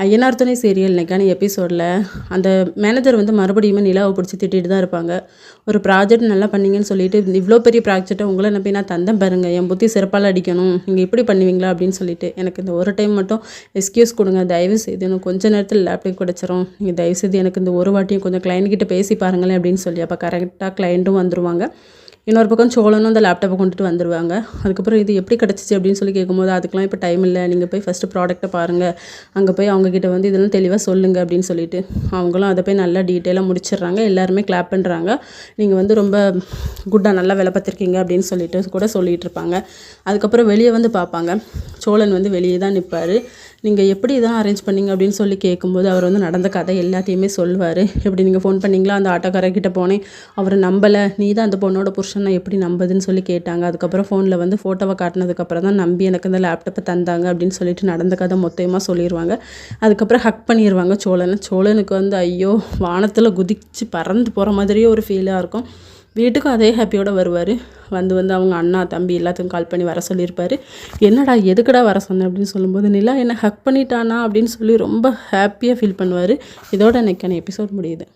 ஐயனார் துணை சீரியல் இன்னைக்கான எபிசோடில் அந்த மேனேஜர் வந்து மறுபடியும் நிலாவை பிடிச்சி திட்டிட்டு தான் இருப்பாங்க. ஒரு ப்ராஜெக்ட் நல்லா பண்ணீங்கன்னு சொல்லிட்டு இவ்வளோ பெரிய ப்ராஜெக்டை உங்களை நம்பி நான் தந்தேன் பாருங்கள், என் புத்தி சிறப்பால் அடிக்கணும், நீங்கள் இப்படி பண்ணுவீங்களா அப்படின்னு சொல்லிட்டு எனக்கு இந்த ஒரு டைம் மட்டும் எக்ஸ்கியூஸ் கொடுங்க, தயவு செய்து எனக்கு கொஞ்சம் நேரத்தில் லேப்டாப் கிடச்சிரும், நீங்கள் தயவு செய்து எனக்கு இந்த ஒரு வாட்டியும் கொஞ்சம் கிளைண்ட்கிட்ட பேசி பாருங்களேன் அப்படின்னு சொல்லி அப்போ கரெக்டாக கிளைண்ட்டும் வந்துடுவாங்க. இன்னொரு பக்கம் சோழனும் அந்த லேப்டாப்பை கொண்டுட்டு வந்துடுவாங்க. அதுக்கப்புறம் இது எப்படி கிடச்சிச்சு அப்படின்னு சொல்லி கேட்கும்போது அதுக்கெலாம் இப்போ டைம் இல்லை, நீங்கள் போய் ஃபஸ்ட்டு ப்ராடக்ட்டை பாருங்கள், அங்கே போய் அவங்கக்கிட்ட வந்து இதெல்லாம் தெளிவாக சொல்லுங்கள் அப்படின்னு சொல்லிட்டு அவங்களும் அதை போய் நல்லா டீட்டெயிலாக முடிச்சிடுறாங்க. எல்லாருமே கிளாப் பண்ணுறாங்க. நீங்கள் வந்து ரொம்ப குட்டாக நல்லா வேலை பார்த்துருக்கீங்க அப்படின்னு சொல்லிட்டு கூட சொல்லிகிட்டு இருப்பாங்க. அதுக்கப்புறம் வெளியே வந்து பார்ப்பாங்க. சோழன் வந்து வெளியே தான் நிற்பார். நீங்கள் எப்படி இதெல்லாம் அரேஞ்ச் பண்ணீங்க அப்படின்னு சொல்லி கேட்கும்போது அவர் வந்து நடந்த கதை எல்லாத்தையுமே சொல்லுவார். எப்படி நீங்கள் ஃபோன் பண்ணிங்களா, அந்த ஆட்டோக்காரர்கிட்ட போனேன், அவர் நம்பலை, நீ தான் அந்த பொண்ணோட புருஷன், நான் எப்படி நம்புதுன்னு சொல்லி கேட்டாங்க. அதுக்கப்புறம் ஃபோனில் வந்து ஃபோட்டோவை காட்டினதுக்கப்புறம் தான் நம்பி எனக்கு அந்த லேப்டாப்பை தந்தாங்க அப்படின்னு சொல்லிட்டு நடந்த கதை மொத்தமாக சொல்லிடுவாங்க. அதுக்கப்புறம் ஹக் பண்ணிடுவாங்க சோழனுக்கு வந்து ஐயோ வானத்தில் குதிச்சு பறந்து போகிற மாதிரியே ஒரு ஃபீலாக இருக்கும். வீட்டுக்கும் அதே ஹாப்பியோடு வருவார். வந்து அவங்க அண்ணா தம்பி எல்லாத்துக்கும் கால் பண்ணி வர சொல்லியிருப்பார். என்னடா எதுக்குடா வர சொன்னேன் அப்படின்னு சொல்லும்போது நிலா என்ன ஹக் பண்ணிட்டானா அப்படின்னு சொல்லி ரொம்ப ஹாப்பியாக ஃபீல் பண்ணுவார். இதோட இன்னைக்கான எபிசோட் முடியுது.